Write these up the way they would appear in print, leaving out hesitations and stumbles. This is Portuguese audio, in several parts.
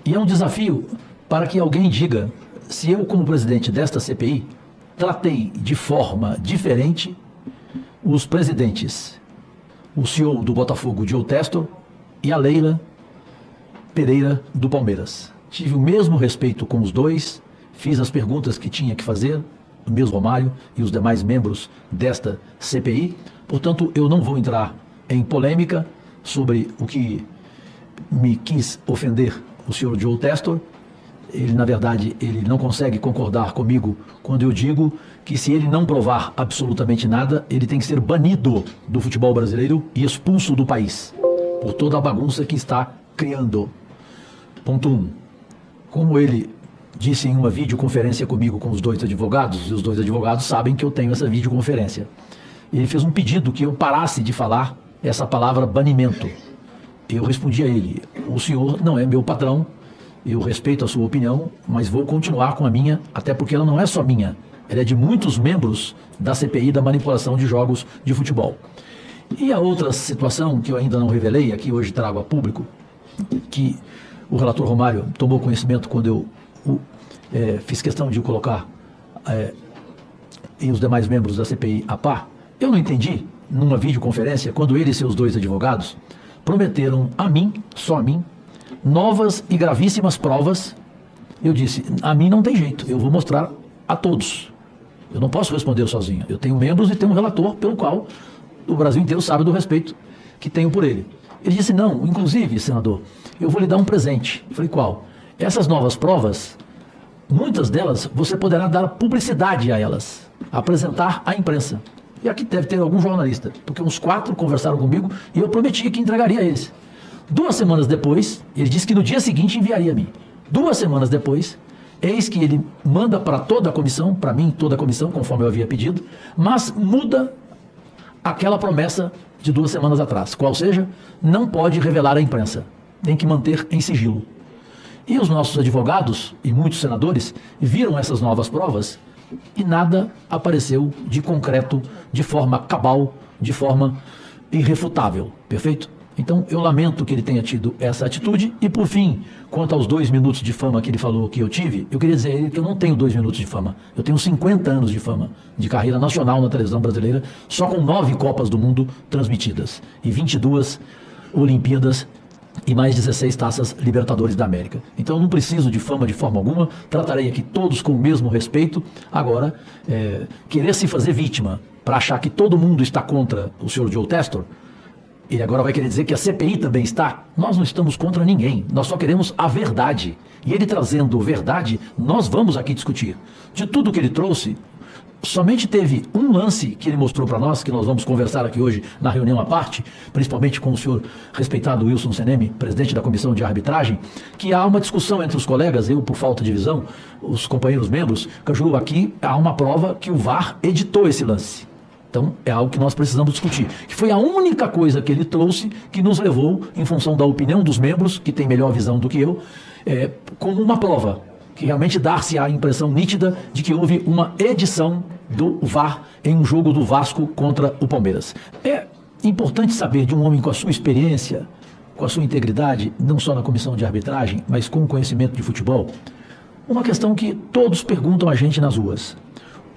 E é um desafio para que alguém diga se eu, como presidente desta CPI, tratei de forma diferente os presidentes, o CEO do Botafogo, Joe Testor, e a Leila Pereira, do Palmeiras. Tive o mesmo respeito com os dois, fiz as perguntas que tinha que fazer, o mesmo Romário e os demais membros desta CPI. Portanto, eu não vou entrar em polêmica sobre o que me quis ofender o senhor Joe Testor. Ele, na verdade, ele não consegue concordar comigo quando eu digo que se ele não provar absolutamente nada, ele tem que ser banido do futebol brasileiro e expulso do país, por toda a bagunça que está criando. Ponto 1. Como ele disse em uma videoconferência comigo com os dois advogados, e os dois advogados sabem que eu tenho essa videoconferência, ele fez um pedido que eu parasse de falar essa palavra banimento. Eu respondi a ele: o senhor não é meu patrão, eu respeito a sua opinião, mas vou continuar com a minha, até porque ela não é só minha, ela é de muitos membros da CPI da manipulação de jogos de futebol. E a outra situação que eu ainda não revelei, aqui hoje trago a público, que o relator Romário tomou conhecimento quando eu fiz questão de colocar e os demais membros da CPI a par. Eu não entendi, numa videoconferência, quando ele e seus dois advogados prometeram a mim, só a mim, novas e gravíssimas provas. Eu disse: a mim não tem jeito, eu vou mostrar a todos. Eu não posso responder sozinho. Eu tenho membros e tenho um relator pelo qual o Brasil inteiro sabe do respeito que tenho por ele. Ele disse: não, inclusive, senador, eu vou lhe dar um presente. Eu falei: qual? Essas novas provas, muitas delas você poderá dar publicidade a elas, apresentar à imprensa. E aqui deve ter algum jornalista, porque uns 4 conversaram comigo e eu prometi que entregaria a eles. 2 semanas depois, ele disse que no dia seguinte enviaria a mim. 2 semanas depois, eis que ele manda para toda a comissão, para mim toda a comissão, conforme eu havia pedido, mas muda aquela promessa de 2 semanas atrás, qual seja, não pode revelar à imprensa, tem que manter em sigilo. E os nossos advogados e muitos senadores viram essas novas provas e nada apareceu de concreto, de forma cabal, de forma irrefutável, perfeito? Então, eu lamento que ele tenha tido essa atitude. E, por fim, quanto aos 2 minutos de fama que ele falou que eu tive, eu queria dizer a ele que eu não tenho 2 minutos de fama. Eu tenho 50 anos de fama, de carreira nacional na televisão brasileira, só com 9 Copas do Mundo transmitidas e 22 Olimpíadas e mais 16 taças Libertadores da América. Então, eu não preciso de fama de forma alguma, tratarei aqui todos com o mesmo respeito. Agora, querer se fazer vítima para achar que todo mundo está contra o senhor Joe Testor, ele agora vai querer dizer que a CPI também está. Nós não estamos contra ninguém, nós só queremos a verdade. E ele trazendo verdade, nós vamos aqui discutir. De tudo que ele trouxe, somente teve um lance que ele mostrou para nós, que nós vamos conversar aqui hoje na reunião à parte, principalmente com o senhor respeitado Wilson Seneme, presidente da comissão de arbitragem, que há uma discussão entre os colegas, eu por falta de visão, os companheiros membros, Caju, aqui há uma prova que o VAR editou esse lance. Então, é algo que nós precisamos discutir. Que foi a única coisa que ele trouxe que nos levou, em função da opinião dos membros, que têm melhor visão do que eu, como uma prova, que realmente dá-se a impressão nítida de que houve uma edição do VAR em um jogo do Vasco contra o Palmeiras. É importante saber de um homem com a sua experiência, com a sua integridade, não só na comissão de arbitragem, mas com o conhecimento de futebol, uma questão que todos perguntam a gente nas ruas.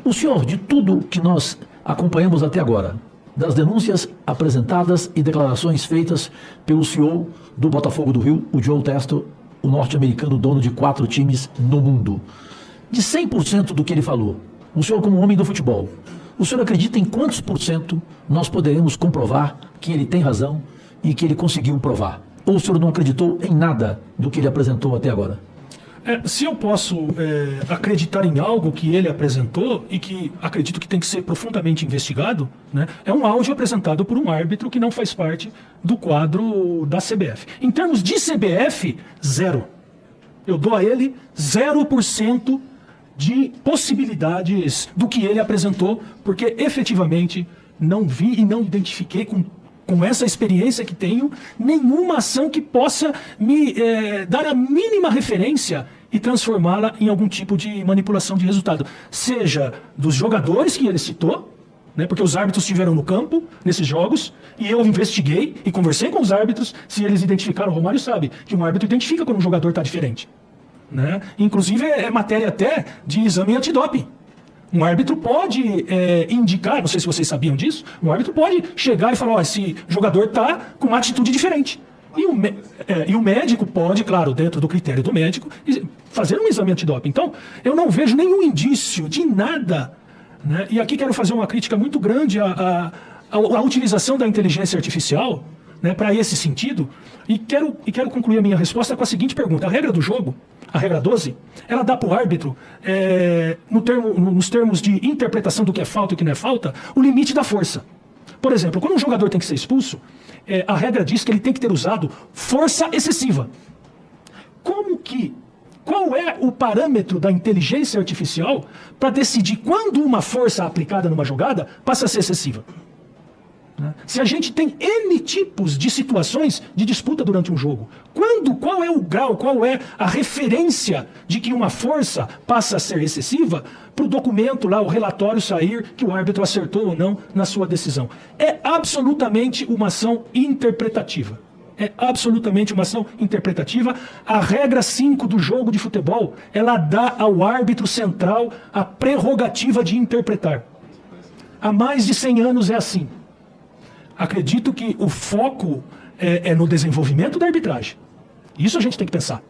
O senhor, de tudo que nós acompanhamos até agora, das denúncias apresentadas e declarações feitas pelo CEO do Botafogo do Rio, o Joe Testor, o norte-americano dono de 4 times no mundo, de 100% do que ele falou, o senhor como homem do futebol, o senhor acredita em quantos por cento nós poderemos comprovar que ele tem razão e que ele conseguiu provar? Ou o senhor não acreditou em nada do que ele apresentou até agora? Se eu posso acreditar em algo que ele apresentou e que acredito que tem que ser profundamente investigado, né, é um áudio apresentado por um árbitro que não faz parte do quadro da CBF. Em termos de CBF, 0. Eu dou a ele 0% de possibilidades do que ele apresentou, porque efetivamente não vi e não identifiquei com essa experiência que tenho, nenhuma ação que possa me dar a mínima referência e transformá-la em algum tipo de manipulação de resultado. Seja dos jogadores que ele citou, né, porque os árbitros estiveram no campo nesses jogos e eu investiguei e conversei com os árbitros se eles identificaram. O Romário sabe que um árbitro identifica quando um jogador está diferente, né? Inclusive é matéria até de exame antidoping. Um árbitro pode indicar, não sei se vocês sabiam disso, um árbitro pode chegar e falar, ó, esse jogador está com uma atitude diferente. E o médico pode, claro, dentro do critério do médico, fazer um exame antidoping. Então, eu não vejo nenhum indício de nada, né? E aqui quero fazer uma crítica muito grande à utilização da inteligência artificial, né, para esse sentido, e quero concluir a minha resposta com a seguinte pergunta. A regra do jogo, a regra 12, ela dá para o árbitro, nos termos de interpretação do que é falta e o que não é falta, o limite da força. Por exemplo, quando um jogador tem que ser expulso, a regra diz que ele tem que ter usado força excessiva. Qual é o parâmetro da inteligência artificial para decidir quando uma força aplicada numa jogada passa a ser excessiva? Se a gente tem N tipos de situações de disputa durante um jogo, qual é o grau, qual é a referência de que uma força passa a ser excessiva para o documento lá, o relatório sair que o árbitro acertou ou não na sua decisão? É absolutamente uma ação interpretativa. É absolutamente uma ação interpretativa. A regra 5 do jogo de futebol, ela dá ao árbitro central a prerrogativa de interpretar. Há mais de 100 anos é assim. Acredito que o foco é no desenvolvimento da arbitragem. Isso a gente tem que pensar.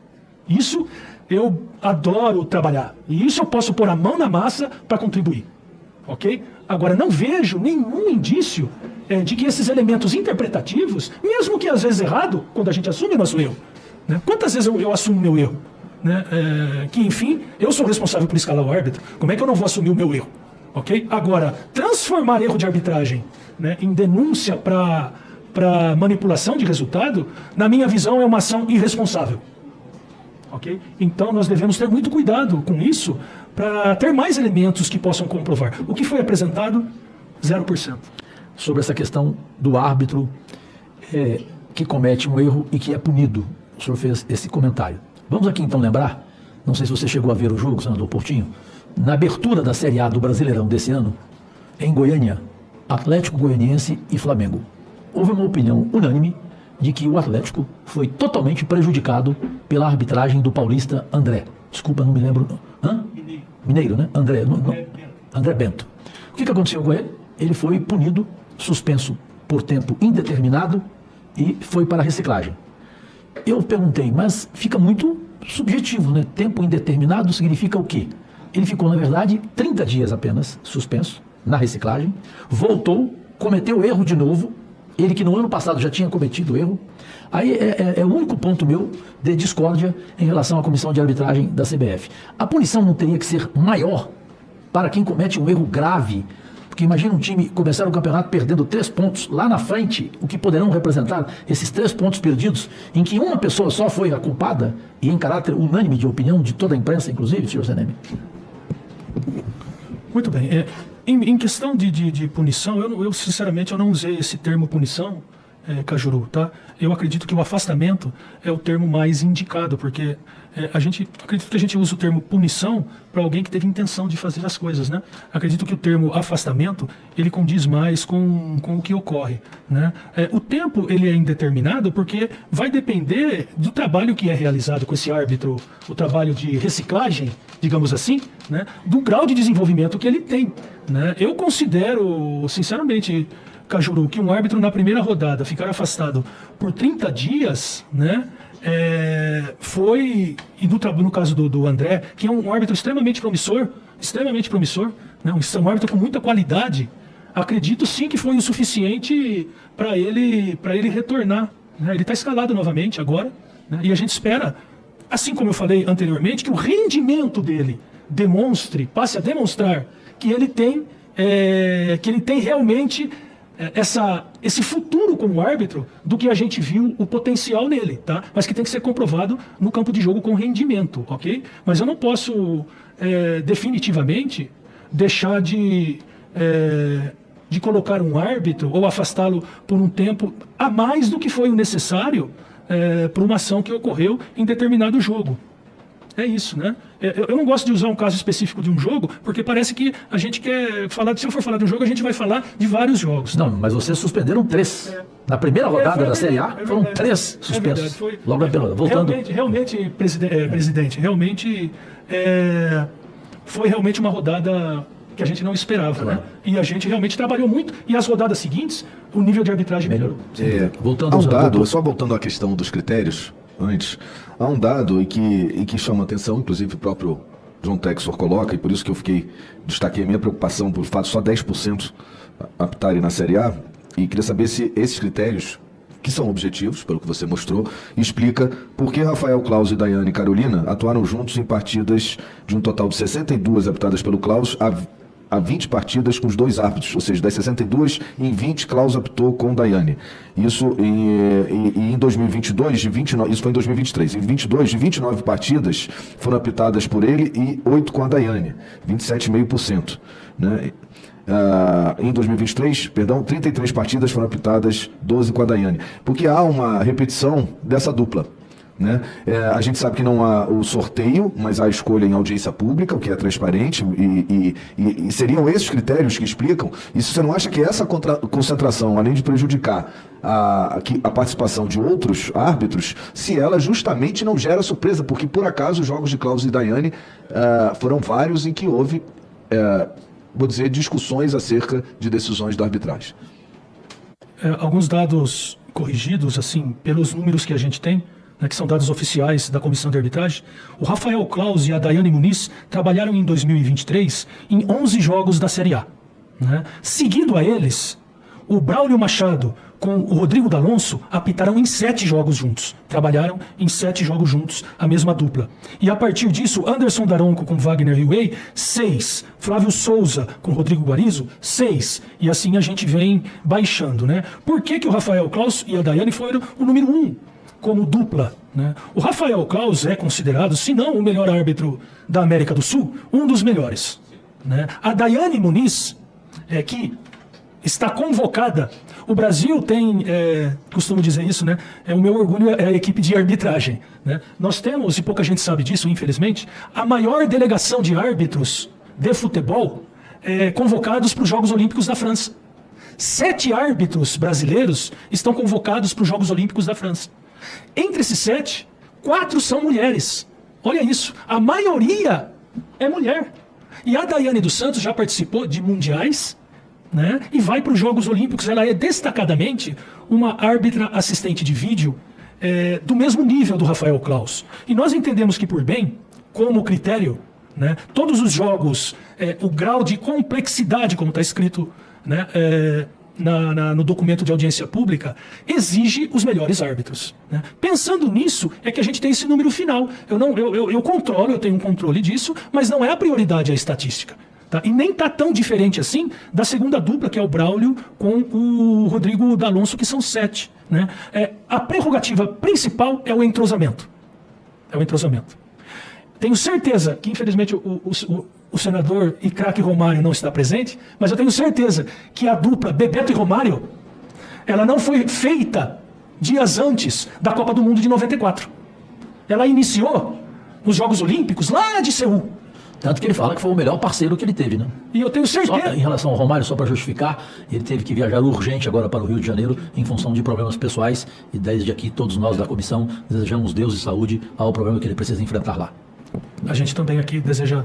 Isso eu adoro trabalhar. E isso eu posso pôr a mão na massa para contribuir. Ok? Agora, não vejo nenhum indício de que esses elementos interpretativos, mesmo que às vezes errado, quando a gente assume o nosso erro, né? Quantas vezes eu assumo meu erro? Né? Que, enfim, eu sou responsável por escalar o árbitro. Como é que eu não vou assumir o meu erro? Ok? Agora, transformar erro de arbitragem, né, em denúncia para manipulação de resultado, na minha visão, é uma ação irresponsável. Ok? Então, nós devemos ter muito cuidado com isso para ter mais elementos que possam comprovar. O que foi apresentado, 0%. Sobre essa questão do árbitro que comete um erro e que é punido. O senhor fez esse comentário. Vamos aqui então lembrar, não sei se você chegou a ver o jogo, senador Portinho, na abertura da Série A do Brasileirão desse ano, em Goiânia, Atlético Goianiense e Flamengo. Houve uma opinião unânime de que o Atlético foi totalmente prejudicado pela arbitragem do paulista André. Desculpa, não me lembro. Mineiro, né? André Bento. O que aconteceu com ele? Ele foi punido, suspenso por tempo indeterminado e foi para a reciclagem. Eu perguntei, mas fica muito subjetivo, né? Tempo indeterminado significa o quê? Ele ficou, na verdade, 30 dias apenas suspenso na reciclagem, voltou, cometeu erro de novo, ele que no ano passado já tinha cometido erro. Aí é o único ponto meu de discórdia em relação à comissão de arbitragem da CBF. A punição não teria que ser maior para quem comete um erro grave, porque imagina um time começar o campeonato perdendo 3 pontos lá na frente, o que poderão representar esses 3 pontos perdidos, em que uma pessoa só foi a culpada, e em caráter unânime de opinião de toda a imprensa, inclusive, senhor Zanemi. Muito bem. Em questão de punição, eu sinceramente eu não usei esse termo punição, Cajuru, tá? Eu acredito que o afastamento é o termo mais indicado, porque acredito que a gente usa o termo punição para alguém que teve intenção de fazer as coisas, né? Acredito que o termo afastamento, ele condiz mais com o que ocorre, né? O tempo, ele é indeterminado porque vai depender do trabalho que é realizado com esse árbitro, o trabalho de reciclagem, digamos assim, né? Do grau de desenvolvimento que ele tem, né? Eu considero, sinceramente, Cajuru, que um árbitro na primeira rodada ficar afastado por 30 dias, né? E no caso do André, que é um árbitro extremamente promissor, né? Um árbitro com muita qualidade, acredito sim que foi o suficiente para ele retornar, né? Ele está escalado novamente agora, né? E a gente espera, assim como eu falei anteriormente, que o rendimento dele passe a demonstrar que ele tem realmente esse futuro como árbitro do que a gente viu o potencial nele, tá? Mas que tem que ser comprovado no campo de jogo com rendimento, ok? Mas eu não posso definitivamente deixar de colocar um árbitro ou afastá-lo por um tempo a mais do que foi o necessário por uma ação que ocorreu em determinado jogo. É isso, né? Eu não gosto de usar um caso específico de um jogo, porque parece que a gente quer falar, se eu for falar de um jogo, a gente vai falar de vários jogos. Não, mas vocês suspenderam 3. Na primeira rodada da Série A, foram 3 suspensos. Logo voltando. Realmente, presidente, foi realmente uma rodada que a gente não esperava, né? E a gente realmente trabalhou muito, e as rodadas seguintes, o nível de arbitragem melhorou. Voltando há um dado, só voltando à questão dos critérios, antes, há um dado e que chama atenção, inclusive o próprio John Texor coloca, e por isso que eu destaquei a minha preocupação por fato só 10% aptarem na Série A, e queria saber se esses critérios, que são objetivos, pelo que você mostrou, explica por que Rafael Claus e Daiane Carolina atuaram juntos em partidas de um total de 62 aptadas pelo Claus a 20 partidas com os 2 árbitros, ou seja, das 62, em 20 Claus apitou com Daiane. Isso em 2022, isso foi em 2023. Em 22, de 29 partidas foram apitadas por ele e 8 com a Daiane, 27,5%. Né? Em 2023, 33 partidas foram apitadas, 12 com a Daiane. Porque há uma repetição dessa dupla. Né? A gente sabe que não há o sorteio, mas há a escolha em audiência pública, o que é transparente, e seriam esses critérios que explicam. E se você não acha que essa concentração, além de prejudicar a participação de outros árbitros, se ela justamente não gera surpresa, porque por acaso os jogos de Claus e Daiane foram vários em que houve, vou dizer, discussões acerca de decisões da arbitragem. Alguns dados corrigidos, assim, pelos números que a gente tem, que são dados oficiais da Comissão de Arbitragem, o Rafael Claus e a Daiane Muniz trabalharam em 2023 em 11 jogos da Série A. Né? Seguido a eles, o Braulio Machado com o Rodrigo D'Alonso apitaram em 7 jogos juntos. Trabalharam em 7 jogos juntos, a mesma dupla. E a partir disso, Anderson Daronco com Wagner Riway, 6. Flávio Souza com Rodrigo Guarizo, 6. E assim a gente vem baixando. Né? Por que o Rafael Claus e a Daiane foram o número 1? Como dupla, né? O Rafael Claus é considerado, se não o melhor árbitro da América do Sul, um dos melhores, né? A Daiane Muniz, que está convocada, o Brasil tem, costumo dizer isso, né? O meu orgulho é a equipe de arbitragem, né? Nós temos, e pouca gente sabe disso, infelizmente, a maior delegação de árbitros de futebol convocados para os Jogos Olímpicos da França. 7 árbitros brasileiros estão convocados para os Jogos Olímpicos da França. Entre esses 7, 4 são mulheres. Olha isso, a maioria é mulher. E a Daiane dos Santos já participou de mundiais, né? E vai para os Jogos Olímpicos. Ela é destacadamente uma árbitra assistente de vídeo do mesmo nível do Rafael Claus. E nós entendemos que, por bem, como critério, né, todos os jogos, o grau de complexidade, como está escrito, né, no documento de audiência pública, exige os melhores árbitros. Né? Pensando nisso, é que a gente tem esse número final. Eu tenho um controle disso, mas não é a prioridade a estatística. Tá? E nem está tão diferente assim da segunda dupla, que é o Braulio com o Rodrigo D'Alonso, que são 7. Né? A prerrogativa principal é o entrosamento. Tenho certeza que, infelizmente, o senador e craque Romário não está presente, mas eu tenho certeza que a dupla Bebeto e Romário, ela não foi feita dias antes da Copa do Mundo de 94. Ela iniciou nos Jogos Olímpicos lá de Seul. Tanto que ele fala que foi o melhor parceiro que ele teve, né? E eu tenho certeza. Em relação ao Romário, só para justificar, ele teve que viajar urgente agora para o Rio de Janeiro em função de problemas pessoais, e desde aqui todos nós da comissão desejamos Deus e saúde ao problema que ele precisa enfrentar lá. A gente também aqui deseja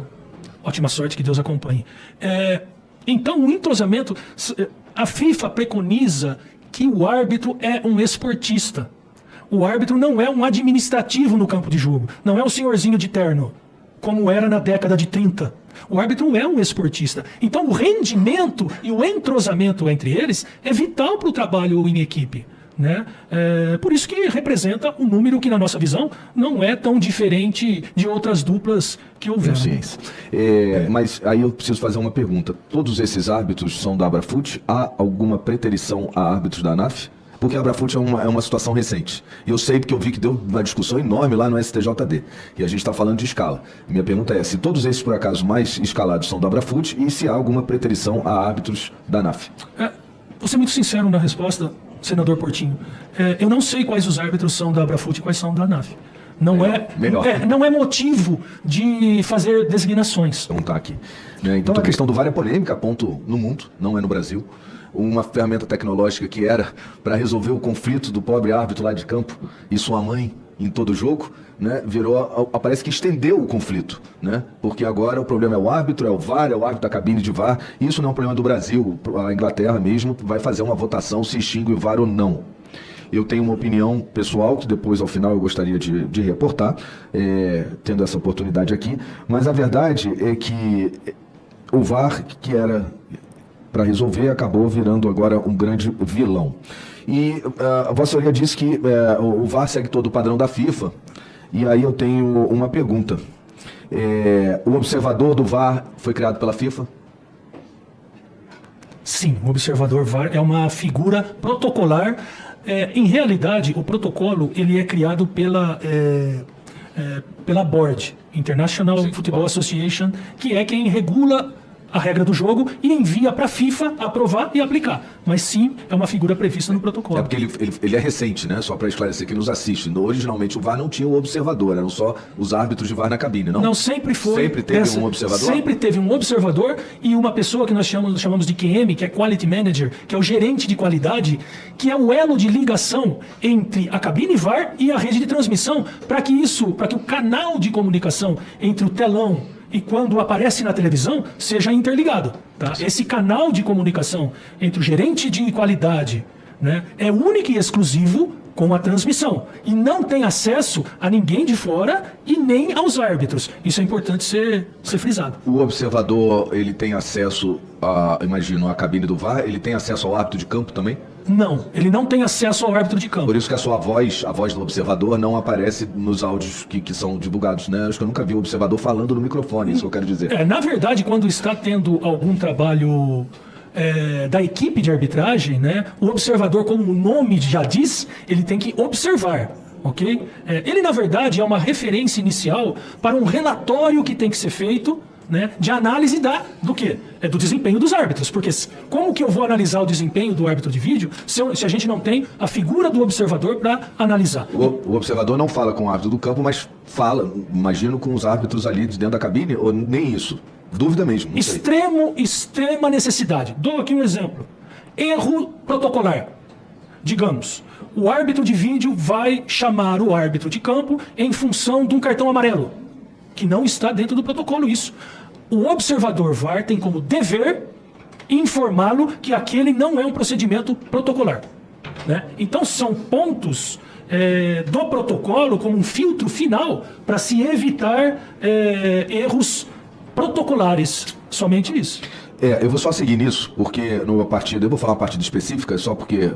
ótima sorte, que Deus acompanhe. Então, o entrosamento, a FIFA preconiza que o árbitro é um esportista. O árbitro não é um administrativo no campo de jogo, não é um senhorzinho de terno, como era na década de 30. O árbitro é um esportista. Então, o rendimento e o entrosamento entre eles é vital para o trabalho em equipe. Né? Por isso que representa um número que, na nossa visão, não é tão diferente de outras duplas que houveram. Mas aí eu preciso fazer uma pergunta. Todos esses árbitros são da Abrafut? Há alguma preterição a árbitros da ANAF? Porque a Abrafut é uma situação recente. E eu sei porque eu vi que deu uma discussão enorme lá no STJD. E a gente está falando de escala. Minha pergunta é se todos esses, por acaso, mais escalados são da Abrafut e se há alguma preterição a árbitros da ANAF. Vou ser muito sincero na resposta, senador Portinho. Eu não sei quais os árbitros são da Abrafut e quais são da ANAF. Não Melhor. não é motivo de fazer designações. Não está aqui. Né? Então a questão do VAR é polêmica, ponto no mundo, não é no Brasil. Uma ferramenta tecnológica que era para resolver o conflito do pobre árbitro lá de campo e sua mãe em todo jogo, né, parece que estendeu o conflito, né, porque agora o problema é o árbitro, é o VAR, é o árbitro da cabine de VAR, e isso não é um problema do Brasil, a Inglaterra mesmo vai fazer uma votação se extingue o VAR ou não. Eu tenho uma opinião pessoal, que depois ao final eu gostaria de reportar, tendo essa oportunidade aqui, mas a verdade é que o VAR, que era para resolver, acabou virando agora um grande vilão. E a Vossa Senhoria disse que o VAR segue todo o padrão da FIFA, e aí eu tenho uma pergunta. O observador do VAR foi criado pela FIFA? Sim, o observador VAR é uma figura protocolar. Em realidade, o protocolo ele é criado pela Board, International Football Association, que é quem regula a regra do jogo e envia para a FIFA aprovar e aplicar. Mas sim, é uma figura prevista no protocolo. É porque ele é recente, né? Só para esclarecer quem nos assiste. Originalmente o VAR não tinha o observador, eram só os árbitros de VAR na cabine, não? Não, sempre foi. Sempre teve um observador? Sempre teve um observador e uma pessoa que nós chamamos de QM, que é Quality Manager, que é o gerente de qualidade, que é o elo de ligação entre a cabine VAR e a rede de transmissão, para que o canal de comunicação entre o telão e quando aparece na televisão, seja interligado. Tá? Esse canal de comunicação entre o gerente de qualidade, né, é único e exclusivo com a transmissão. E não tem acesso a ninguém de fora e nem aos árbitros. Isso é importante ser frisado. O observador, ele tem acesso à cabine do VAR? Ele tem acesso ao árbitro de campo também? Não, ele não tem acesso ao árbitro de campo. Por isso que a voz do observador não aparece nos áudios que são divulgados, né? Acho que eu nunca vi o observador falando no microfone, isso que eu quero dizer. Na verdade, quando está tendo algum trabalho da equipe de arbitragem, né, o observador, como o nome já diz, ele tem que observar. Ok? Ele, na verdade, é uma referência inicial para um relatório que tem que ser feito, né, de análise do quê? Do desempenho dos árbitros. Porque como que eu vou analisar o desempenho do árbitro de vídeo se a gente não tem a figura do observador para analisar? O observador não fala com o árbitro do campo, mas fala, imagino, com os árbitros ali de dentro da cabine, ou nem isso? Dúvida mesmo. Extrema necessidade. Dou aqui um exemplo. Erro protocolar. Digamos, o árbitro de vídeo vai chamar o árbitro de campo em função de um cartão amarelo, que não está dentro do protocolo isso. O observador VAR tem como dever informá-lo que aquele não é um procedimento protocolar. Né? Então são pontos do protocolo como um filtro final para se evitar erros protocolares. Somente isso. Eu vou só seguir nisso, porque numa partida, eu vou falar uma partida específica, só porque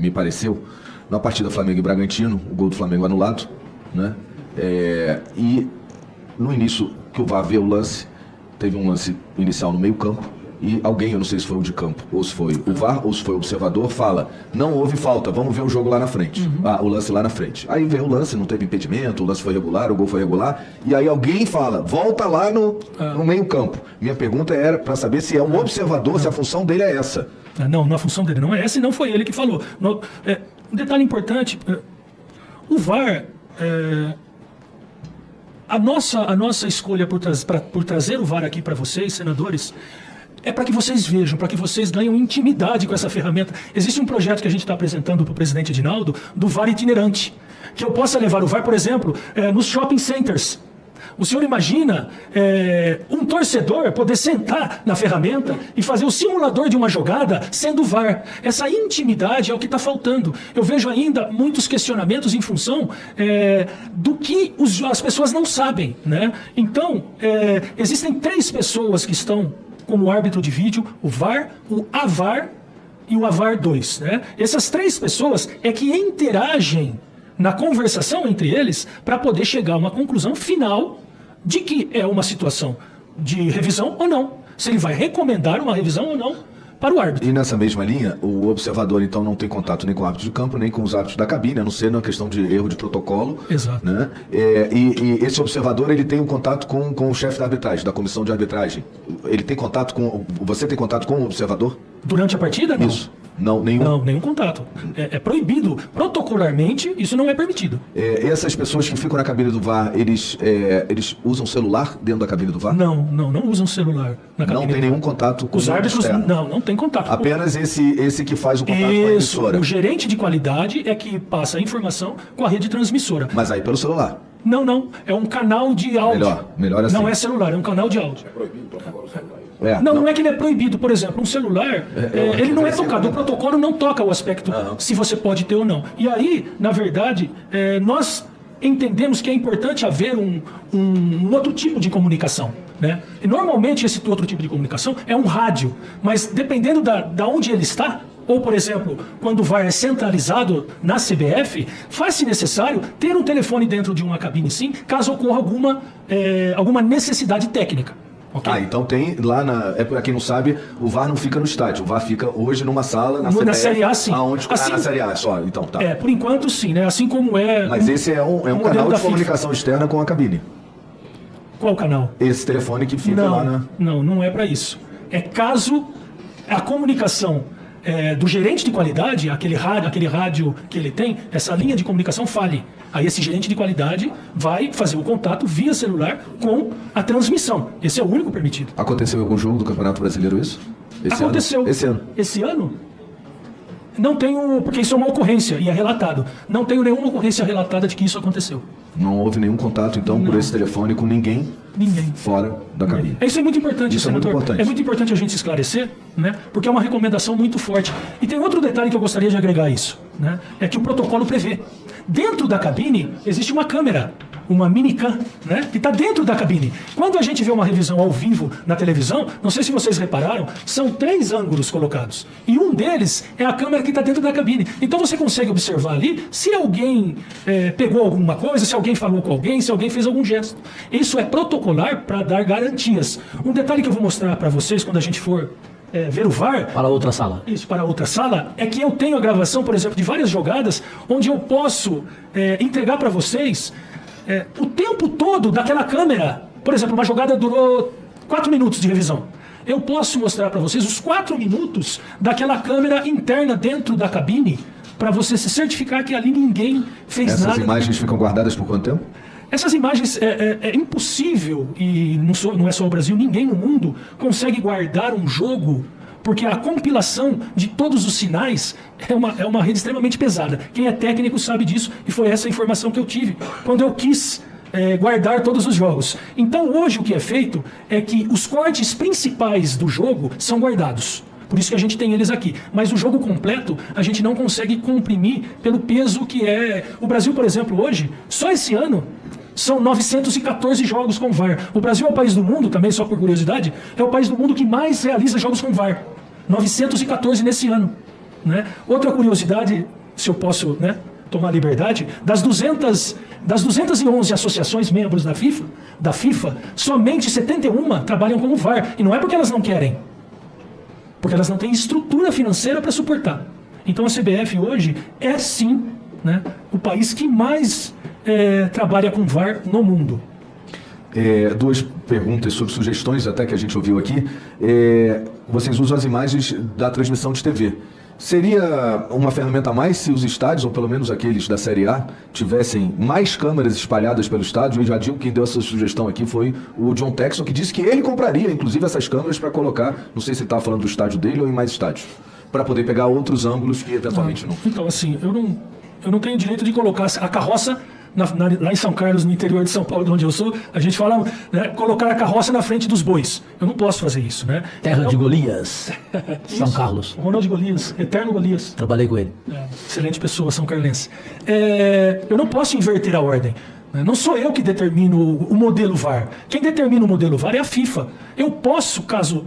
me pareceu, na partida Flamengo e Bragantino, o gol do Flamengo anulado, né? E no início que o VAR vê o lance, teve um lance inicial no meio campo, e alguém, eu não sei se foi o de campo, ou se foi o VAR, ou se foi o observador, fala, não houve falta, vamos ver o jogo lá na frente, o lance lá na frente. Aí vem o lance, não teve impedimento, o lance foi regular, o gol foi regular, e aí alguém fala, volta lá no meio campo. Minha pergunta era para saber se é um observador, se a função dele é essa. Não, a função dele não é essa e não foi ele que falou. Um detalhe importante, o VAR... A nossa escolha por trazer o VAR aqui para vocês, senadores, é para que vocês vejam, para que vocês ganhem intimidade com essa ferramenta. Existe um projeto que a gente está apresentando para o presidente Edinaldo, do VAR itinerante, que eu possa levar o VAR, por exemplo, nos shopping centers. O senhor imagina um torcedor poder sentar na ferramenta e fazer o simulador de uma jogada sendo VAR. Essa intimidade é o que está faltando. Eu vejo ainda muitos questionamentos em função do que as pessoas não sabem, né? Então, existem 3 pessoas que estão como árbitro de vídeo, o VAR, o AVAR e o AVAR 2. Né? Essas 3 pessoas é que interagem na conversação entre eles para poder chegar a uma conclusão final de que é uma situação de revisão ou não. Se ele vai recomendar uma revisão ou não para o árbitro. E nessa mesma linha, o observador então não tem contato nem com o árbitro de campo, nem com os árbitros da cabine, a não ser na questão de erro de protocolo. Exato. Né? E esse observador, ele tem um contato com o chefe da arbitragem, da comissão de arbitragem. Ele tem contato com... Você tem contato com o observador? Durante a partida, não? Isso. Não, nenhum. Não, nenhum contato. É proibido. Protocolarmente, isso não é permitido. Essas pessoas que ficam na cabine do VAR, eles usam celular dentro da cabine do VAR? Não usam celular na cabine. Não tem nenhum contato com Os o árbitros, externo. não tem contato. Apenas esse que faz o contato com a Isso, emissora. o gerente de qualidade é que passa a informação com a rede transmissora. Mas aí pelo celular. Não, é um canal de áudio. Melhor assim. Não é celular, é um canal de áudio. Não é que ele é proibido. Por exemplo, um celular, ele não é tocado. O protocolo não toca o aspecto se você pode ter ou não. E aí, na verdade, nós entendemos que é importante haver um outro tipo de comunicação, né? E normalmente esse outro tipo de comunicação é um rádio, mas dependendo da onde ele está, ou, por exemplo, quando o VAR é centralizado na CBF, faz-se necessário ter um telefone dentro de uma cabine, sim, caso ocorra alguma necessidade técnica. Okay? Então tem lá para quem não sabe, o VAR não fica no estádio, o VAR fica hoje numa sala na CBF. Na Série A, sim. Aonde, assim, na Série A só, então tá. Por enquanto sim, né? Assim como é. Mas esse é um canal de comunicação externa com a cabine. Qual canal? Esse telefone que fica lá na. Não é para isso. É caso a comunicação do gerente de qualidade, aquele rádio que ele tem, essa linha de comunicação falhe. Aí esse gerente de qualidade vai fazer o contato via celular com a transmissão. Esse é o único permitido. Aconteceu em algum jogo do Campeonato Brasileiro isso? Aconteceu. Esse ano? Esse ano? Não tenho, porque isso é uma ocorrência e é relatado. Não tenho nenhuma ocorrência relatada de que isso aconteceu. Não houve nenhum contato, então, por esse telefone com ninguém fora da cabine. Isso é muito importante, isso senador. É muito importante. É muito importante a gente esclarecer, né? Porque é uma recomendação muito forte. E tem outro detalhe que eu gostaria de agregar a isso, né? É que o protocolo prevê. Dentro da cabine existe uma câmera, uma minicam, né, que está dentro da cabine. Quando a gente vê uma revisão ao vivo na televisão, não sei se vocês repararam, são 3 ângulos colocados. E um deles é a câmera que está dentro da cabine. Então você consegue observar ali se alguém pegou alguma coisa, se alguém falou com alguém, se alguém fez algum gesto. Isso é protocolar para dar garantias. Um detalhe que eu vou mostrar para vocês quando a gente for ver o VAR... Para outra sala. Isso, para outra sala, é que eu tenho a gravação, por exemplo, de várias jogadas, onde eu posso entregar para vocês o tempo todo daquela câmera. Por exemplo, uma jogada durou 4 minutos de revisão. Eu posso mostrar para vocês os 4 minutos daquela câmera interna dentro da cabine, para você se certificar que ali ninguém fez nada. Essas imagens ficam guardadas por quanto tempo? Essas imagens é impossível, e não é só o Brasil, ninguém no mundo consegue guardar um jogo, porque a compilação de todos os sinais é uma rede extremamente pesada. Quem é técnico sabe disso, e foi essa a informação que eu tive quando eu quis guardar todos os jogos. Então hoje o que é feito é que os cortes principais do jogo são guardados. Por isso que a gente tem eles aqui. Mas o jogo completo a gente não consegue comprimir pelo peso que é. O Brasil, por exemplo, hoje, só esse ano, são 914 jogos com VAR. O Brasil é o país do mundo, também só por curiosidade, é o país do mundo que mais realiza jogos com VAR. 914 nesse ano, né? Outra curiosidade, se eu posso, né, tomar liberdade, das 211 associações membros da FIFA, somente 71 trabalham com o VAR. E não é porque elas não querem, porque elas não têm estrutura financeira para suportar. Então a CBF hoje é sim, né, o país que mais trabalha com VAR no mundo. 2 perguntas sobre sugestões até que a gente ouviu aqui. Vocês usam as imagens da transmissão de TV. Seria uma ferramenta a mais se os estádios, ou pelo menos aqueles da Série A, tivessem mais câmeras espalhadas pelo estádio? E já digo que quem deu essa sugestão aqui foi o John Texon, que disse que ele compraria, inclusive, essas câmeras para colocar, não sei se ele estava falando do estádio dele ou em mais estádios, para poder pegar outros ângulos que eventualmente não. Então, assim, eu não tenho direito de colocar a carroça lá em São Carlos, no interior de São Paulo, de onde eu sou. A gente fala, né, colocar a carroça na frente dos bois. Eu não posso fazer isso, né? Terra de Golias, São Carlos. Ronaldo Golias, eterno Golias. Trabalhei com ele. Excelente pessoa, São Carlense. Eu não posso inverter a ordem. Não sou eu que determino o modelo VAR. Quem determina o modelo VAR é a FIFA. Eu posso, caso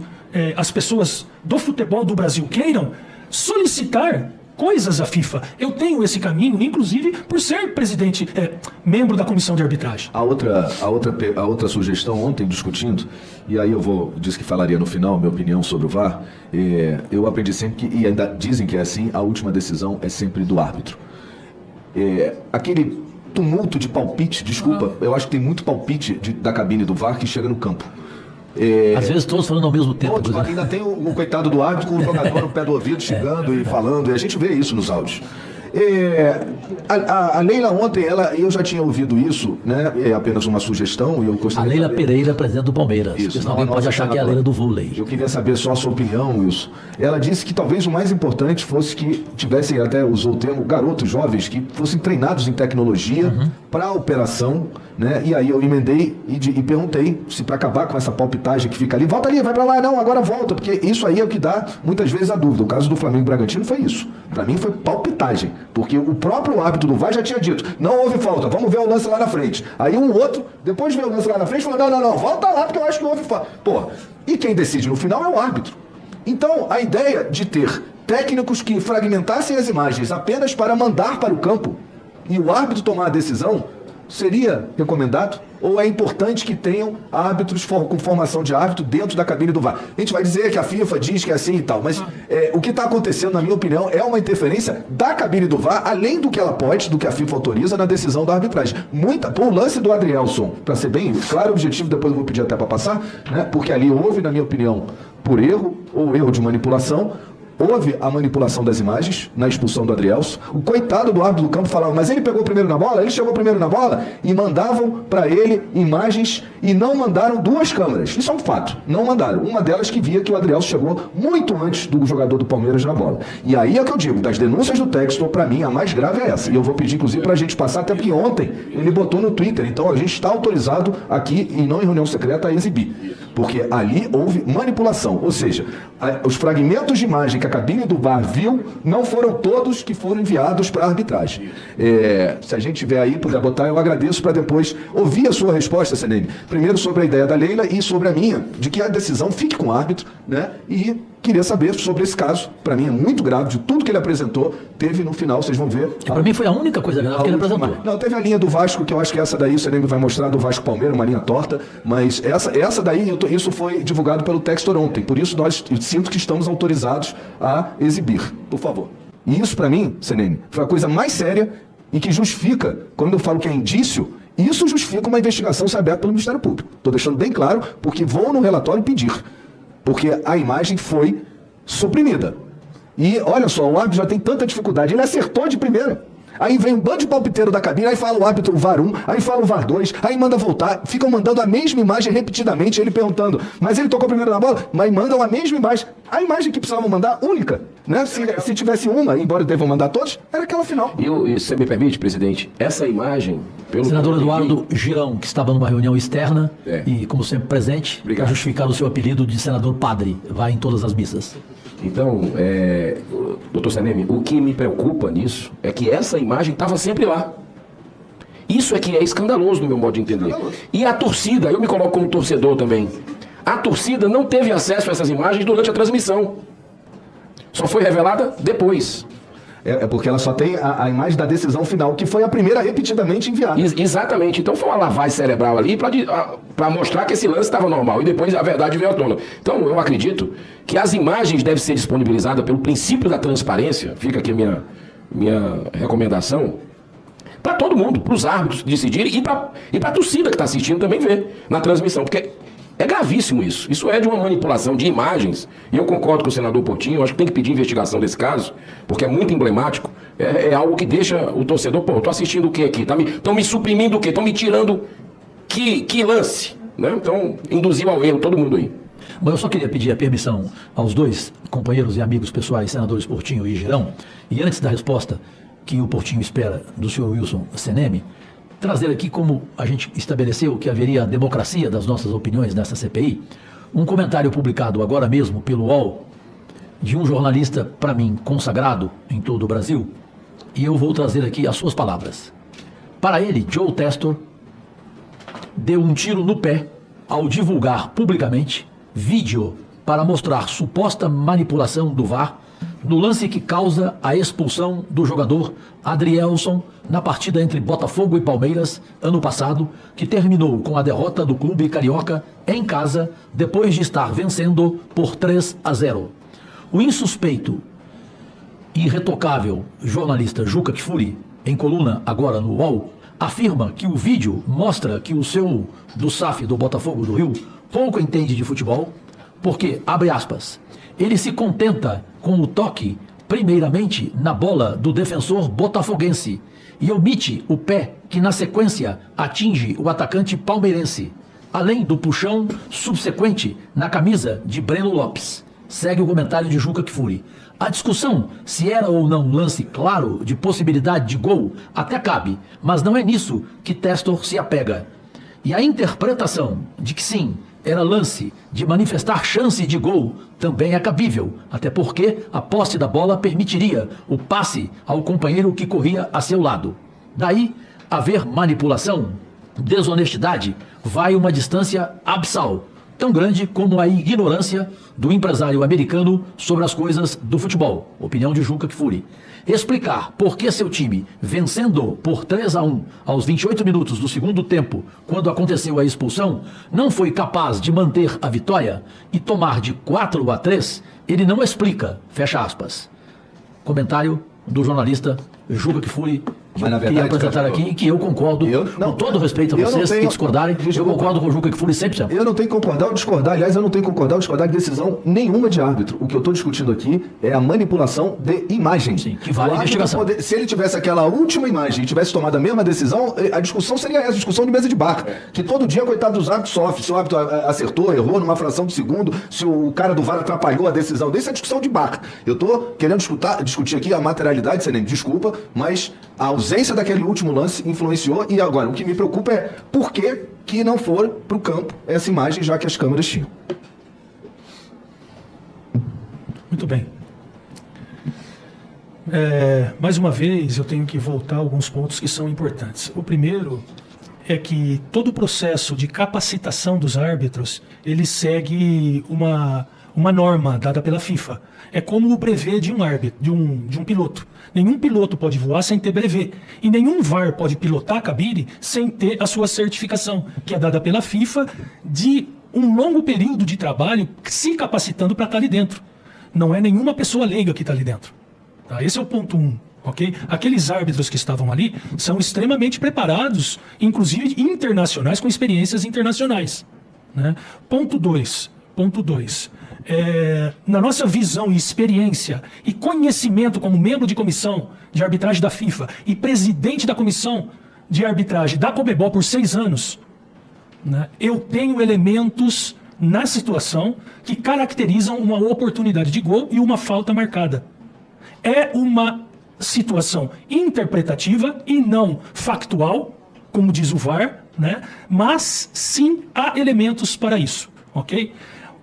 as pessoas do futebol do Brasil queiram, solicitar coisas à FIFA. Eu tenho esse caminho, inclusive por ser presidente, membro da comissão de arbitragem. A outra sugestão ontem, discutindo, e aí disse que falaria no final minha opinião sobre o VAR, eu aprendi sempre que, e ainda dizem que é assim, a última decisão é sempre do árbitro. Aquele tumulto de palpite, desculpa, eu acho que tem muito palpite da cabine do VAR que chega no campo. Às vezes todos falando ao mesmo tempo. Todos, ainda tem o coitado do árbitro com o jogador no pé do ouvido, xingando e falando, e a gente vê isso nos áudios. A Leila ontem, eu já tinha ouvido isso, né? É apenas uma sugestão. E eu a Leila Pereira, presidente do Palmeiras. Isso, senão alguém pode achar que é a Leila do vôlei. Eu queria saber só a sua opinião, Wilson. Ela disse que talvez o mais importante fosse que tivessem, até usou o termo, garotos jovens que fossem treinados em tecnologia para a operação, né? E aí eu emendei e perguntei se para acabar com essa palpitagem que fica ali, volta ali, vai para lá, não, agora volta, porque isso aí é o que dá muitas vezes a dúvida. O caso do Flamengo e Bragantino foi isso. Para mim foi palpitagem, porque o próprio árbitro do VAR já tinha dito, não houve falta, vamos ver o lance lá na frente. Aí um outro, depois de ver o lance lá na frente, falou, não, volta lá porque eu acho que houve falta. Pô, e quem decide no final é o árbitro. Então, a ideia de ter técnicos que fragmentassem as imagens apenas para mandar para o campo e o árbitro tomar a decisão, seria recomendado? Ou é importante que tenham árbitros com formação de árbitro dentro da cabine do VAR? A gente vai dizer que a FIFA diz que é assim e tal, mas o que está acontecendo, na minha opinião, é uma interferência da cabine do VAR, além do que ela pode, do que a FIFA autoriza na decisão da arbitragem. O lance do Adrielson, para ser bem claro, objetivo, depois eu vou pedir até para passar, né? Porque ali houve, na minha opinião, por erro ou erro de manipulação, houve a manipulação das imagens na expulsão do Adrielson. O coitado do árbitro do campo falava, mas ele pegou primeiro na bola, ele chegou primeiro na bola, e mandavam para ele imagens e não mandaram duas câmeras. Isso é um fato, não mandaram. Uma delas que via que o Adrielson chegou muito antes do jogador do Palmeiras na bola. E aí é que eu digo, das denúncias do Textor, para mim, a mais grave é essa. E eu vou pedir, inclusive, para a gente passar, até porque ontem ele botou no Twitter. Então a gente está autorizado aqui, e não em reunião secreta, a exibir. Porque ali houve manipulação. Ou seja, os fragmentos de imagem que a cabine do VAR viu não foram todos que foram enviados para a arbitragem. Se a gente tiver aí, puder botar, eu agradeço para depois ouvir a sua resposta, Seneme. Primeiro sobre a ideia da Leila e sobre a minha, de que a decisão fique com o árbitro, né? E queria saber sobre esse caso. Para mim é muito grave, de tudo que ele apresentou, teve no final, vocês vão ver. Para mim foi a única coisa grave que ele apresentou. Não, teve a linha do Vasco, que eu acho que essa daí o Seneme vai mostrar, do Vasco Palmeiras, uma linha torta, mas essa daí, isso foi divulgado pelo Textor ontem, por isso eu sinto que estamos autorizados a exibir, por favor. E isso para mim, Seneme, foi a coisa mais séria e que justifica, quando eu falo que é indício, isso justifica uma investigação ser aberta pelo Ministério Público. Estou deixando bem claro, porque vou no relatório pedir. Porque a imagem foi suprimida. E olha só, o árbitro já tem tanta dificuldade. Ele acertou de primeira. Aí vem um bando de palpiteiro da cabine, aí fala o árbitro, o VAR 1, aí fala o VAR 2, aí manda voltar, ficam mandando a mesma imagem repetidamente, ele perguntando, mas ele tocou primeiro na bola? Mas mandam a mesma imagem. A imagem que precisavam mandar, única. Né? Se tivesse uma, embora devam mandar todos, era aquela final. E você me permite, presidente, essa imagem... Senador Eduardo Girão, que estava numa reunião externa e, como sempre, presente, para justificar o seu apelido de senador padre, vai em todas as missas. Então, doutor Seneme, o que me preocupa nisso é que essa imagem estava sempre lá. Isso é que é escandaloso no meu modo de entender. E a torcida, eu me coloco como torcedor também, a torcida não teve acesso a essas imagens durante a transmissão. Só foi revelada depois. Porque ela só tem a imagem da decisão final, que foi a primeira repetidamente enviada. Exatamente. Então foi uma lavagem cerebral ali para mostrar que esse lance estava normal. E depois a verdade veio à tona. Então eu acredito que as imagens devem ser disponibilizadas pelo princípio da transparência. Fica aqui a minha recomendação. Para todo mundo, para os árbitros decidirem e para a torcida que está assistindo também ver na transmissão. Porque é gravíssimo isso. Isso é de uma manipulação de imagens. E eu concordo com o senador Portinho. Eu acho que tem que pedir investigação desse caso, porque é muito emblemático. É algo que deixa o torcedor... Pô, tô assistindo o que aqui? Estão me suprimindo o quê? Estão me tirando que lance? Né? Então, induziu ao erro todo mundo aí. Bom, eu só queria pedir a permissão aos dois companheiros e amigos pessoais, senadores Portinho e Girão, e antes da resposta que o Portinho espera do senhor Wilson Seneme, trazer aqui, como a gente estabeleceu que haveria a democracia das nossas opiniões nessa CPI, um comentário publicado agora mesmo pelo UOL, de um jornalista, para mim, consagrado em todo o Brasil, e eu vou trazer aqui as suas palavras. Para ele, Joe Textor deu um tiro no pé ao divulgar publicamente vídeo para mostrar suposta manipulação do VAR no lance que causa a expulsão do jogador Adrielson na partida entre Botafogo e Palmeiras ano passado, que terminou com a derrota do clube carioca em casa depois de estar vencendo por 3-0. O insuspeito e irretocável jornalista Juca Kfouri, em coluna agora no UOL, afirma que o vídeo mostra que o seu do SAF do Botafogo do Rio, pouco entende de futebol, porque, abre aspas, ele se contenta com o toque, primeiramente, na bola do defensor botafoguense e omite o pé que, na sequência, atinge o atacante palmeirense, além do puxão subsequente na camisa de Breno Lopes. Segue o comentário de Juca Kfouri. A discussão se era ou não um lance claro de possibilidade de gol até cabe, mas não é nisso que Testor se apega. E a interpretação de que sim, era lance de manifestar chance de gol também é cabível, até porque a posse da bola permitiria o passe ao companheiro que corria a seu lado. Daí, haver manipulação, desonestidade, vai uma distância abissal, tão grande como a ignorância do empresário americano sobre as coisas do futebol. Opinião de Juca Kfouri. Explicar por que seu time, vencendo por 3-1 aos 28 minutos do segundo tempo, quando aconteceu a expulsão, não foi capaz de manter a vitória e tomar de 4-3, ele não explica, fecha aspas. Comentário do jornalista Juca Kfouri, Mas, na que queria verdade, apresentar aqui, que eu concordo, com todo respeito a vocês que discordarem, eu concordo com o Juca Kfouri 100%. Eu não tenho que concordar ou discordar. Aliás, eu não tenho que concordar ou discordar de decisão nenhuma de árbitro. O que eu estou discutindo aqui é a manipulação de imagem. Sim, que vale a investigação. Se ele tivesse aquela última imagem e tivesse tomado a mesma decisão, a discussão seria essa, discussão de mesa de bar. Que todo dia, coitado dos árbitros, sofre. Se o árbitro acertou, errou numa fração de segundo, se o cara do VAR atrapalhou a decisão. Isso é discussão de bar. Eu estou querendo discutir aqui a materialidade, Senem, desculpa, mas a ausência daquele último lance influenciou. E agora, o que me preocupa é por que não for para o campo essa imagem, já que as câmeras tinham. Muito bem. Mais uma vez, eu tenho que voltar a alguns pontos que são importantes. O primeiro é que todo o processo de capacitação dos árbitros, ele segue uma norma dada pela FIFA. É como o brevet de um árbitro, de um piloto. Nenhum piloto pode voar sem ter brevet. E nenhum VAR pode pilotar a cabine sem ter a sua certificação, que é dada pela FIFA de um longo período de trabalho se capacitando para estar ali dentro. Não é nenhuma pessoa leiga que está ali dentro. Tá? Esse é o ponto 1. Okay? Aqueles árbitros que estavam ali são extremamente preparados, inclusive internacionais, com experiências internacionais. Né? Ponto 2. Na nossa visão e experiência e conhecimento como membro de comissão de arbitragem da FIFA e presidente da comissão de arbitragem da Conmebol por 6 anos, né, eu tenho elementos na situação que caracterizam uma oportunidade de gol e uma falta marcada. É uma situação interpretativa e não factual, como diz o VAR, né, mas sim há elementos para isso, ok?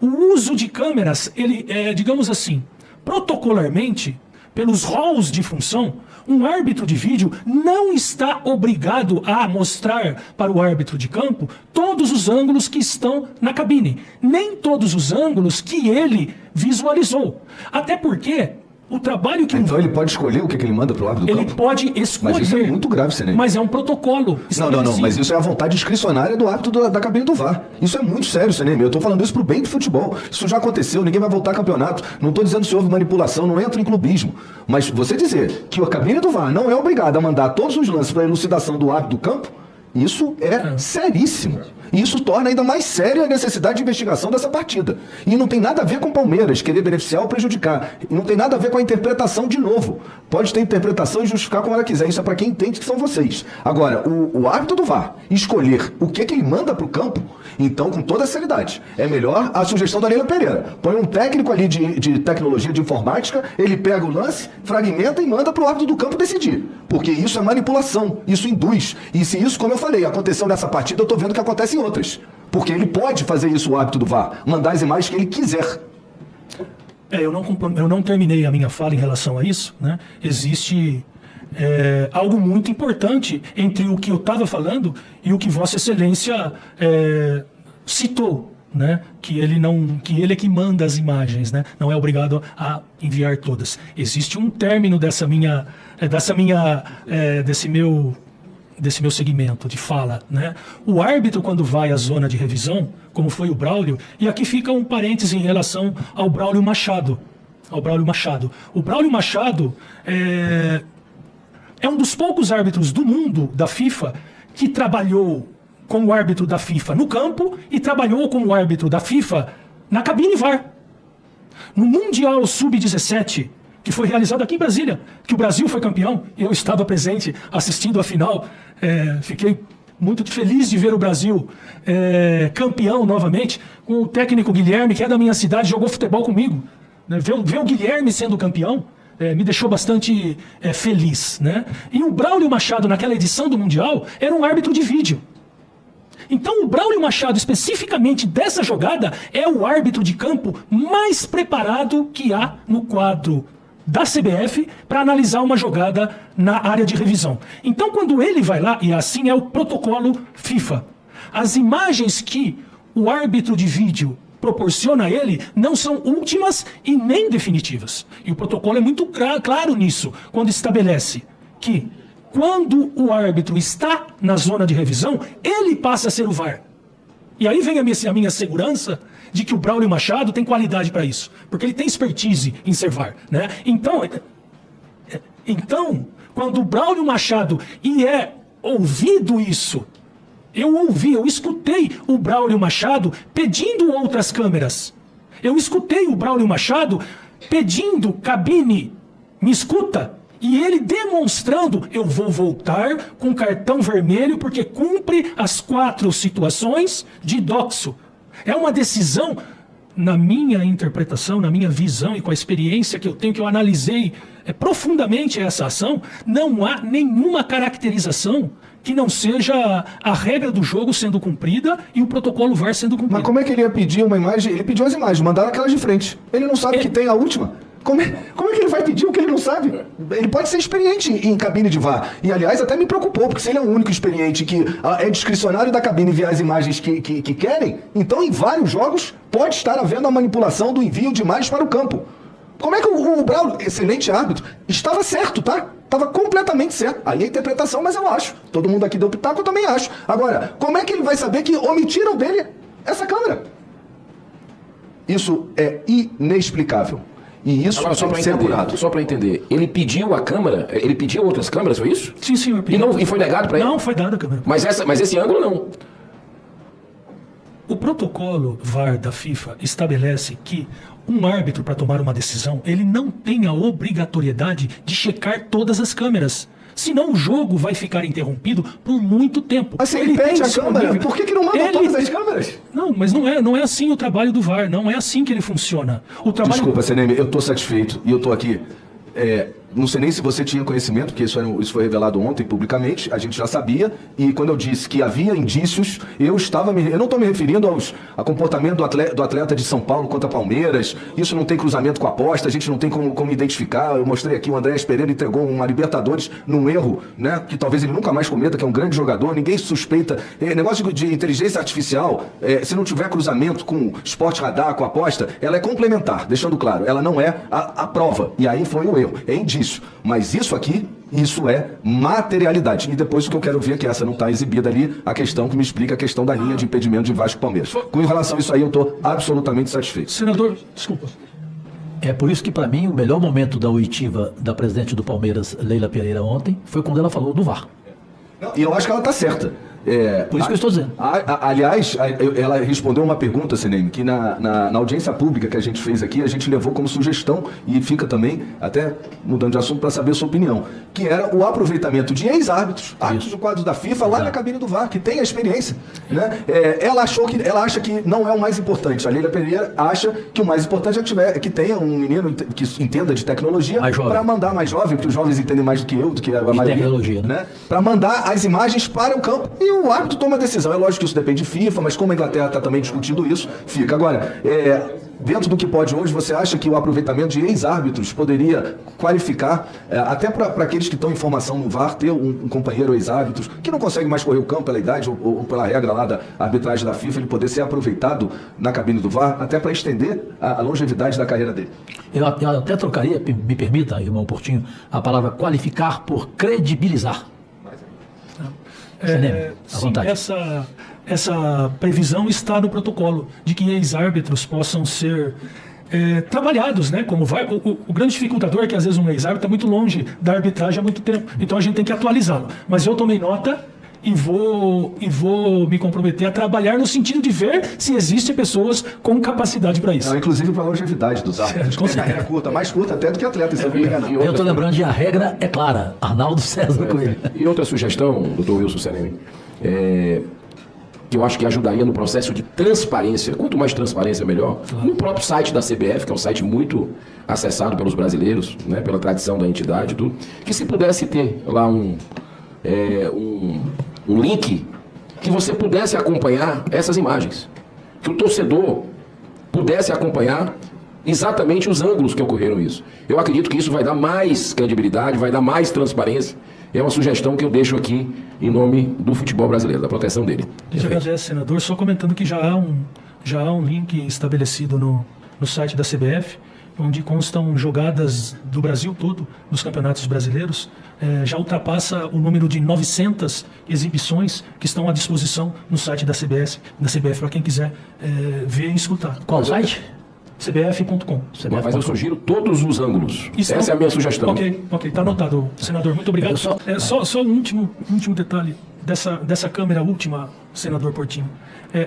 O uso de câmeras, ele é, digamos assim, protocolarmente, pelos rolos de função, um árbitro de vídeo não está obrigado a mostrar para o árbitro de campo todos os ângulos que estão na cabine, nem todos os ângulos que ele visualizou. Até porque o trabalho que... Então ele pode escolher o que ele manda para o árbitro do campo? Ele pode escolher. Mas isso é muito grave, Senem. Mas é um protocolo. Não, mas isso é a vontade discricionária do árbitro da cabine do VAR. Isso é muito sério, Senem. Eu estou falando isso pro bem do futebol. Isso já aconteceu, ninguém vai voltar a campeonato. Não estou dizendo se houve manipulação, não entro em clubismo. Mas você dizer que a cabine do VAR não é obrigada a mandar todos os lances para elucidação do árbitro do campo, isso é seríssimo. E isso torna ainda mais séria a necessidade de investigação dessa partida. E não tem nada a ver com o Palmeiras querer beneficiar ou prejudicar. E não tem nada a ver com a interpretação de novo. Pode ter interpretação e justificar como ela quiser. Isso é para quem entende que são vocês. Agora, o árbitro do VAR escolher o que ele manda para o campo, então, com toda a seriedade, é melhor a sugestão da Leila Pereira. Põe um técnico ali de tecnologia, de informática, ele pega o lance, fragmenta e manda para o árbitro do campo decidir. Porque isso é manipulação, isso induz. E se isso, como eu falei, aconteceu nessa partida, eu estou vendo que acontece em outras. Porque ele pode fazer isso, o árbitro do VAR, mandar as imagens que ele quiser. Eu não terminei a minha fala em relação a isso, né? Existe algo muito importante entre o que eu estava falando e o que Vossa Excelência citou, né? Que ele é que manda as imagens, né? Não é obrigado a enviar todas. Existe um término desse meu segmento de fala, né? O árbitro, quando vai à zona de revisão, como foi o Braulio, e aqui fica um parêntese em relação ao Braulio Machado. O Braulio Machado é um dos poucos árbitros do mundo, da FIFA, que trabalhou como árbitro da FIFA no campo e trabalhou como árbitro da FIFA na cabine VAR. No Mundial Sub-17, que foi realizado aqui em Brasília, que o Brasil foi campeão, eu estava presente assistindo a final, fiquei muito feliz de ver o Brasil campeão novamente, com o técnico Guilherme, que é da minha cidade, jogou futebol comigo. Né? Ver o Guilherme sendo campeão me deixou bastante feliz. Né? E o Braulio Machado, naquela edição do Mundial, era um árbitro de vídeo. Então o Braulio Machado, especificamente dessa jogada, é o árbitro de campo mais preparado que há no quadro da CBF para analisar uma jogada na área de revisão. Então quando ele vai lá, e assim é o protocolo FIFA, as imagens que o árbitro de vídeo proporciona a ele não são últimas e nem definitivas. E o protocolo é muito claro nisso, quando estabelece que quando o árbitro está na zona de revisão, ele passa a ser o VAR. E aí vem a minha segurança de que o Braulio Machado tem qualidade para isso, porque ele tem expertise em ser VAR. Né? Então, quando o Braulio Machado ouvido isso, eu escutei o Braulio Machado pedindo outras câmeras. Eu escutei o Braulio Machado pedindo cabine, me escuta? E ele demonstrando, eu vou voltar com cartão vermelho porque cumpre as 4 situações de doxo. É uma decisão, na minha interpretação, na minha visão e com a experiência que eu tenho, que eu analisei profundamente essa ação, não há nenhuma caracterização que não seja a regra do jogo sendo cumprida e o protocolo VAR sendo cumprido. Mas como é que ele ia pedir uma imagem? Ele pediu as imagens, mandaram aquelas de frente. Ele não sabe que tem a última. Como é que ele vai pedir o que ele não sabe? Ele pode ser experiente em cabine de VAR. E, aliás, até me preocupou, porque se ele é o único experiente que é discricionário da cabine enviar as imagens que querem, então em vários jogos pode estar havendo a manipulação do envio de imagens para o campo. Como é que o Braulio, excelente árbitro, estava certo, tá? Estava completamente certo. Aí a interpretação, mas eu acho. Todo mundo aqui deu pitaco, eu também acho. Agora, como é que ele vai saber que omitiram dele essa câmera? Isso é inexplicável. E isso agora, tem que ser apurado. Só para entender, ele pediu a câmera, ele pediu outras câmeras, foi isso? Sim, senhor. E foi negado para ele? Não, foi dada a câmera. Mas esse ângulo não. O protocolo VAR da FIFA estabelece que um árbitro, para tomar uma decisão, ele não tem a obrigatoriedade de checar todas as câmeras. Senão o jogo vai ficar interrompido por muito tempo. Mas se ele pede a câmera, por que não manda todas as câmeras? Não, mas não é assim o trabalho do VAR, não é assim que ele funciona. Desculpa, Seneme, eu estou satisfeito e eu estou aqui. Não sei nem se você tinha conhecimento, porque isso foi revelado ontem publicamente, a gente já sabia, e quando eu disse que havia indícios, eu não estou me referindo ao comportamento do atleta de São Paulo contra Palmeiras, isso não tem cruzamento com a aposta, a gente não tem como identificar. Eu mostrei aqui, o Andréas Pereira entregou uma Libertadores num erro, né, que talvez ele nunca mais cometa, que é um grande jogador, ninguém suspeita. Negócio de inteligência artificial, se não tiver cruzamento com Sport Radar, com a aposta, ela é complementar, deixando claro, ela não é a prova, e aí foi o erro, é indício. Mas isso aqui, isso é materialidade. E depois o que eu quero ver é que essa não está exibida ali, a questão que me explica a questão da linha de impedimento de Vasco e Palmeiras. Com relação a isso aí, eu estou absolutamente satisfeito. Senador, desculpa. É por isso que, para mim, o melhor momento da oitiva da presidente do Palmeiras, Leila Pereira, ontem, foi quando ela falou do VAR. E eu acho que ela está certa. Por isso que eu estou dizendo. Aliás, ela respondeu uma pergunta, Seneme, que na audiência pública que a gente fez aqui, a gente levou como sugestão, e fica também, até mudando de assunto, para saber a sua opinião, que era o aproveitamento de ex-árbitros, árbitros do quadro da FIFA, lá na cabine do VAR, que tem a experiência. Né? Ela acha que não é o mais importante. A Leila Pereira acha que o mais importante é que tenha um menino que entenda de tecnologia, para mandar mais jovem, porque os jovens entendem mais do que eu, do que a maioria. Tecnologia, né? Para mandar as imagens para o campo. E o árbitro toma a decisão. É lógico que isso depende de FIFA, mas como a Inglaterra está também discutindo isso, fica. Agora, dentro do que pode hoje, você acha que o aproveitamento de ex-árbitros poderia qualificar, até para aqueles que estão em formação no VAR, ter um companheiro ex-árbitro que não consegue mais correr o campo pela idade ou pela regra lá da arbitragem da FIFA, ele poder ser aproveitado na cabine do VAR, até para estender a longevidade da carreira dele? Eu até trocaria, me permita, irmão Portinho, a palavra qualificar por credibilizar. Sim, essa previsão está no protocolo de que ex-árbitros possam ser trabalhados, né? Como vai. O grande dificultador é que às vezes um ex-árbitro está muito longe da arbitragem há muito tempo. Então a gente tem que atualizá-lo. Mas eu tomei nota e vou me comprometer a trabalhar no sentido de ver se existem pessoas com capacidade para isso. Não, inclusive para a longevidade dos árbitros. Com É carreira certeza. curta, mais curta até do que atleta, isso não me engano. Eu estou lembrando de a regra é clara. Arnaldo César Coelho. E outra sugestão, doutor Wilson Seremi, que eu acho que ajudaria no processo de transparência, quanto mais transparência melhor, no próprio site da CBF, que é um site muito acessado pelos brasileiros, né, pela tradição da entidade, tudo, que se pudesse ter lá um link que você pudesse acompanhar essas imagens, que o torcedor pudesse acompanhar exatamente os ângulos que ocorreram isso. Eu acredito que isso vai dar mais credibilidade, vai dar mais transparência. É uma sugestão que eu deixo aqui em nome do futebol brasileiro, da proteção dele. Deixa eu agradecer, senador. Só comentando que já há um link estabelecido no site da CBF, onde constam jogadas do Brasil todo, dos campeonatos brasileiros. Já ultrapassa o número de 900 exibições que estão à disposição no site da CBF para quem quiser ver e escutar. Qual site? cbf.com. Mas eu sugiro todos os ângulos. Essa é a minha sugestão. Ok, está anotado, senador. Muito obrigado. Só um último detalhe dessa câmera última, senador Portinho.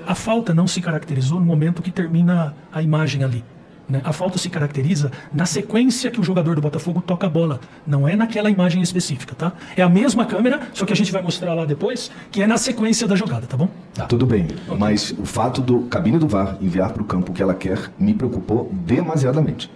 A falta não se caracterizou no momento que termina a imagem ali. Né? A falta se caracteriza na sequência que o jogador do Botafogo toca a bola. Não é naquela imagem específica, tá? É a mesma câmera, só que a gente vai mostrar lá depois, que é na sequência da jogada, tá bom? Tudo bem, mas o fato do cabine do VAR enviar para o campo o que ela quer me preocupou demasiadamente.